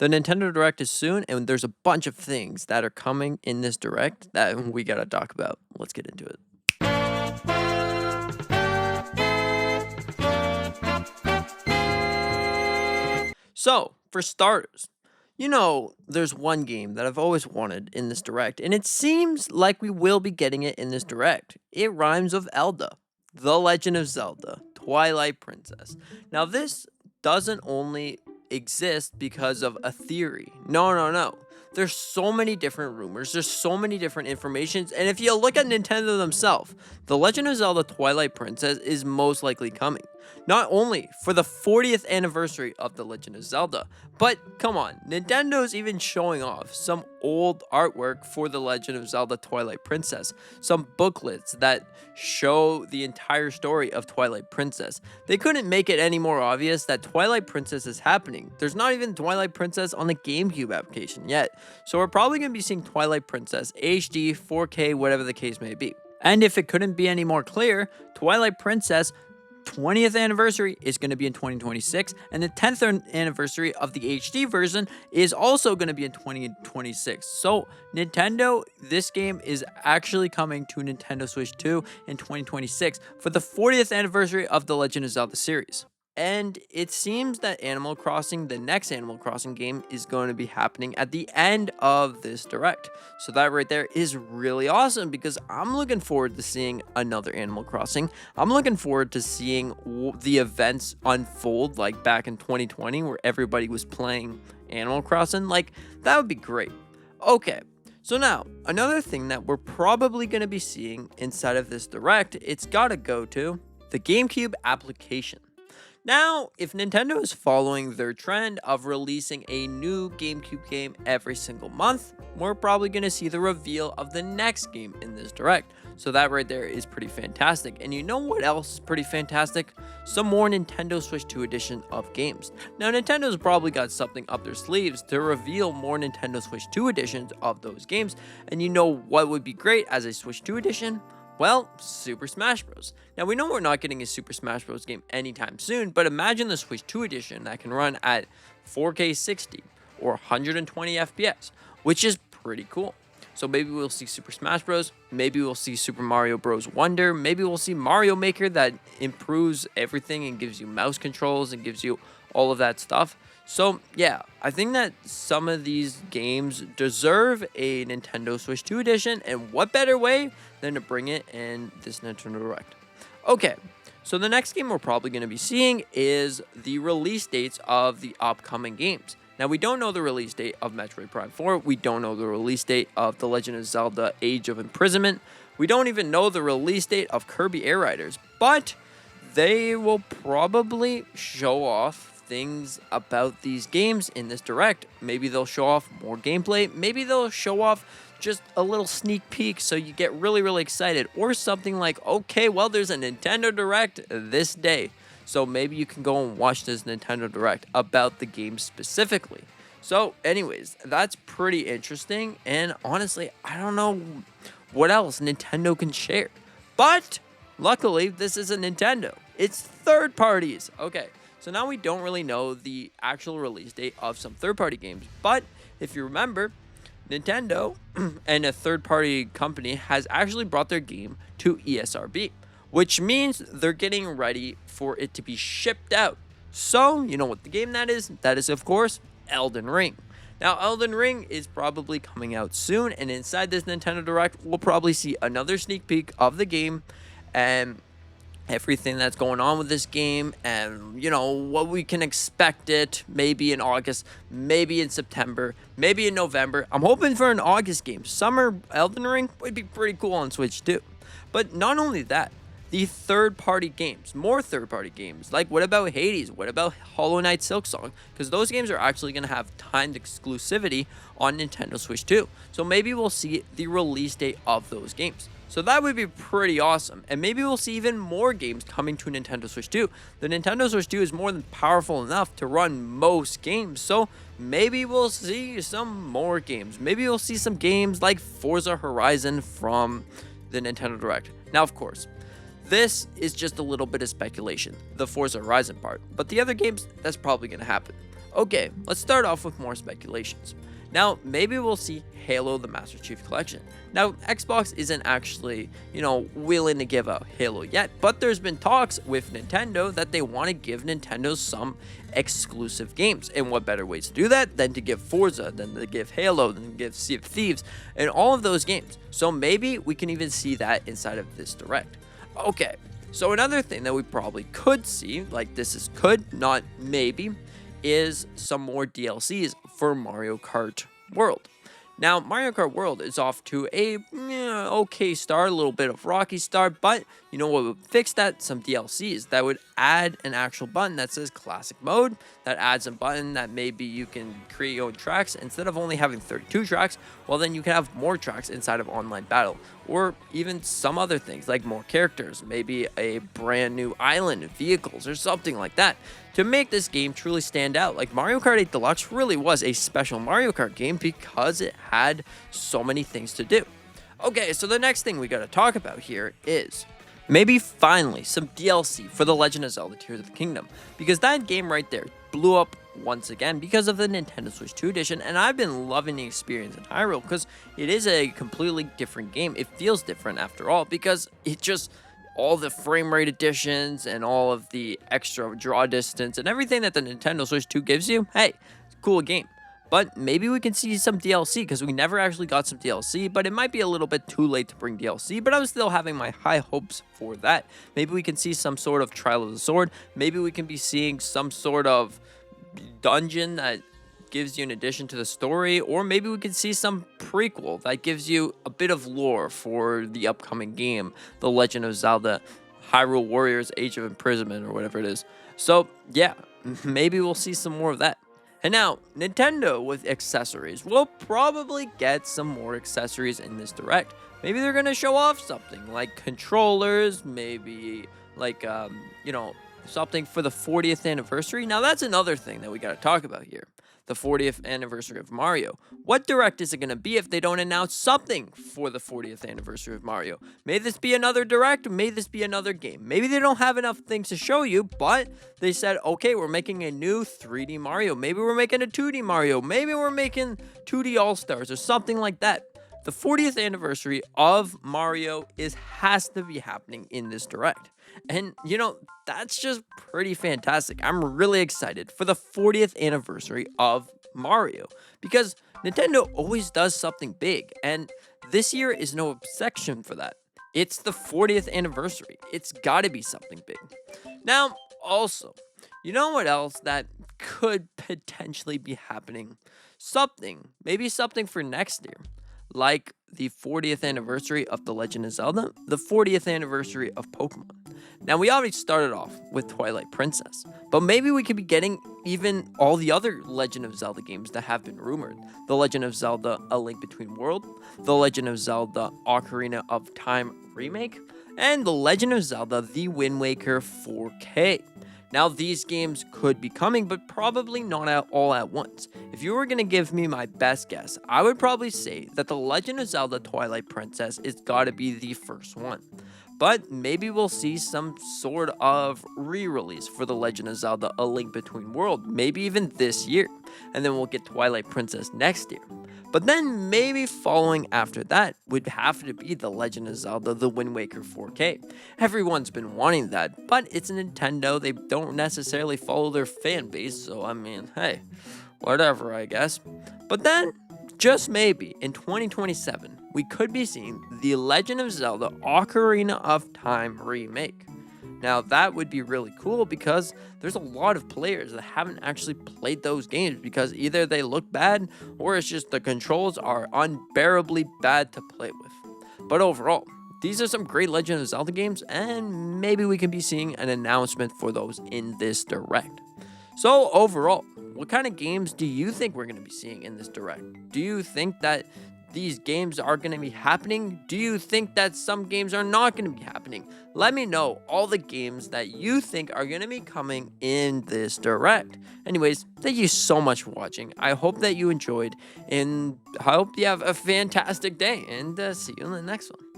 The Nintendo Direct is soon, and there's a bunch of things that are coming in this Direct that we gotta talk about. Let's get into it. So, for starters, there's one game that I've always wanted in this Direct, and it seems like we will be getting it in this Direct. It rhymes with Elda, The Legend of Zelda, Twilight Princess. Now, this doesn't only exist because of a theory. No, no, no. There's so many different rumors, there's so many different informations, and if you look at Nintendo themselves, The Legend of Zelda Twilight Princess is most likely coming. Not only for the 40th anniversary of The Legend of Zelda, but come on, Nintendo's even showing off some old artwork for The Legend of Zelda Twilight Princess, some booklets that show the entire story of Twilight Princess. They couldn't make it any more obvious that Twilight Princess is happening. There's not even Twilight Princess on the GameCube application yet, so we're probably going to be seeing Twilight Princess HD, 4K, whatever the case may be. And if it couldn't be any more clear, Twilight Princess 20th anniversary is going to be in 2026, and the 10th anniversary of the HD version is also going to be in 2026. So Nintendo, this game is actually coming to Nintendo Switch 2 in 2026 for the 40th anniversary of the Legend of Zelda series. And it seems that Animal Crossing, the next Animal Crossing game, is going to be happening at the end of this Direct. So that right there is really awesome because I'm looking forward to seeing another Animal Crossing. I'm looking forward to seeing the events unfold like back in 2020 where everybody was playing Animal Crossing. Like, that would be great. Okay. So now, another thing that we're probably going to be seeing inside of this Direct, it's got to go to the GameCube application. Now, if Nintendo is following their trend of releasing a new GameCube game every single month, we're probably going to see the reveal of the next game in this Direct. So that right there is pretty fantastic. And you know what else is pretty fantastic? Some more Nintendo Switch 2 edition of games. Now, Nintendo's probably got something up their sleeves to reveal more Nintendo Switch 2 editions of those games. And you know what would be great as a Switch 2 edition? Well, Super Smash Bros. Now, we know we're not getting a Super Smash Bros. Game anytime soon, but imagine the Switch 2 edition that can run at 4K 60 or 120 FPS, which is pretty cool. So maybe we'll see Super Smash Bros. Maybe we'll see Super Mario Bros. Wonder. Maybe we'll see Mario Maker that improves everything and gives you mouse controls and gives you all of that stuff. So yeah, I think that some of these games deserve a Nintendo Switch 2 edition, and what better way than to bring it in this Nintendo Direct. Okay, so the next game we're probably going to be seeing is the release dates of the upcoming games. Now, we don't know the release date of Metroid Prime 4, we don't know the release date of The Legend of Zelda Age of Imprisonment, we don't even know the release date of Kirby Air Riders, but they will probably show off things about these games in this Direct. Maybe they'll show off more gameplay, maybe they'll show off just a little sneak peek so you get really, really excited, or something like, okay, well, there's a Nintendo Direct this day, so maybe you can go and watch this Nintendo Direct about the game specifically. So anyways, that's pretty interesting, and honestly, I don't know what else Nintendo can share, but luckily, this is a Nintendo. It's third parties. Okay, so now we don't really know the actual release date of some third-party games, but if you remember, Nintendo and a third-party company has actually brought their game to ESRB, which means they're getting ready for it to be shipped out. So, you know what the game that is? That is, of course, Elden Ring. Now, Elden Ring is probably coming out soon, and inside this Nintendo Direct, we'll probably see another sneak peek of the game and everything that's going on with this game, and what we can expect it maybe in August, maybe in September, maybe in November. I'm hoping for an August game. Summer Elden Ring would be pretty cool on Switch too. But not only that, the third-party games, more third-party games, like what about Hades, what about Hollow Knight Silksong, because those games are actually going to have timed exclusivity on Nintendo Switch 2, so maybe we'll see the release date of those games. So that would be pretty awesome, and maybe we'll see even more games coming to Nintendo Switch 2. The Nintendo Switch 2 is more than powerful enough to run most games, so maybe we'll see some more games. Maybe we'll see some games like Forza Horizon from the Nintendo Direct. Now, of course, this is just a little bit of speculation, the Forza Horizon part, but the other games, that's probably going to happen. Okay, let's start off with more speculations. Now, maybe we'll see Halo the Master Chief Collection. Now, Xbox isn't actually, willing to give out Halo yet, but there's been talks with Nintendo that they want to give Nintendo some exclusive games. And what better ways to do that than to give Forza, than to give Halo, than to give Sea of Thieves, and all of those games. So maybe we can even see that inside of this Direct. Okay, so another thing that we probably could see, like this is could, not maybe, is some more DLCs for Mario Kart World. Now, Mario Kart World is off to a okay start, a little bit of rocky start, but you know what would fix that? Some DLCs that would add an actual button that says Classic Mode, that adds a button that maybe you can create your own tracks. Instead of only having 32 tracks, well then you can have more tracks inside of Online Battle, or even some other things like more characters, maybe a brand new island, vehicles, or something like that, to make this game truly stand out. Like Mario Kart 8 Deluxe really was a special Mario Kart game because it had so many things to do. Okay, so the next thing we gotta talk about here is maybe finally some DLC for The Legend of Zelda Tears of the Kingdom, because that game right there blew up once again because of the Nintendo Switch 2 edition, and I've been loving the experience in Hyrule because it is a completely different game. It feels different after all because it just, all the frame rate additions and all of the extra draw distance and everything that the Nintendo Switch 2 gives you, hey, it's a cool game. But maybe we can see some DLC because we never actually got some DLC, but it might be a little bit too late to bring DLC, but I'm still having my high hopes for that. Maybe we can see some sort of Trial of the Sword. Maybe we can be seeing some sort of dungeon that gives you an addition to the story, or maybe we can see some prequel that gives you a bit of lore for the upcoming game, The Legend of Zelda Hyrule Warriors Age of Imprisonment, or whatever it is. So yeah, maybe we'll see some more of that. And now, Nintendo with accessories. We'll probably get some more accessories in this Direct. Maybe they're going to show off something like controllers, maybe like, something for the 40th anniversary. Now, that's another thing that we got to talk about here. The 40th anniversary of Mario. What Direct is it going to be if they don't announce something for the 40th anniversary of Mario? May this be another Direct, may this be another game. Maybe they don't have enough things to show you, but they said, okay, we're making a new 3D Mario. Maybe we're making a 2D Mario. Maybe we're making 2D All-Stars or something like that. The 40th anniversary of Mario has to be happening in this Direct. And, that's just pretty fantastic. I'm really excited for the 40th anniversary of Mario because Nintendo always does something big, and this year is no exception for that. It's the 40th anniversary. It's got to be something big. Now, also, you know what else that could potentially be happening? Maybe something for next year. Like the 40th anniversary of The Legend of Zelda, the 40th anniversary of Pokemon. Now, we already started off with Twilight Princess, but maybe we could be getting even all the other Legend of Zelda games that have been rumored. The Legend of Zelda A Link Between Worlds, The Legend of Zelda Ocarina of Time Remake, and The Legend of Zelda The Wind Waker 4K. Now, these games could be coming, but probably not all at once. If you were going to give me my best guess, I would probably say that The Legend of Zelda Twilight Princess is got to be the first one. But maybe we'll see some sort of re-release for The Legend of Zelda A Link Between Worlds, maybe even this year. And then we'll get Twilight Princess next year. But then maybe following after that would have to be The Legend of Zelda The Wind Waker 4K. Everyone's been wanting that, but it's Nintendo. They don't necessarily follow their fan base, so I mean, hey, whatever, I guess. But then, just maybe, in 2027, we could be seeing The Legend of Zelda Ocarina of Time Remake. Now, that would be really cool because there's a lot of players that haven't actually played those games because either they look bad or it's just the controls are unbearably bad to play with. But overall, these are some great Legend of Zelda games, and maybe we can be seeing an announcement for those in this Direct. So overall, what kind of games do you think we're going to be seeing in this Direct? Do you think that these games are going to be happening? Do you think that some games are not going to be happening? Let me know all the games that you think are going to be coming in this Direct. Anyways, thank you so much for watching. I hope that you enjoyed, and I hope you have a fantastic day, and see you in the next one.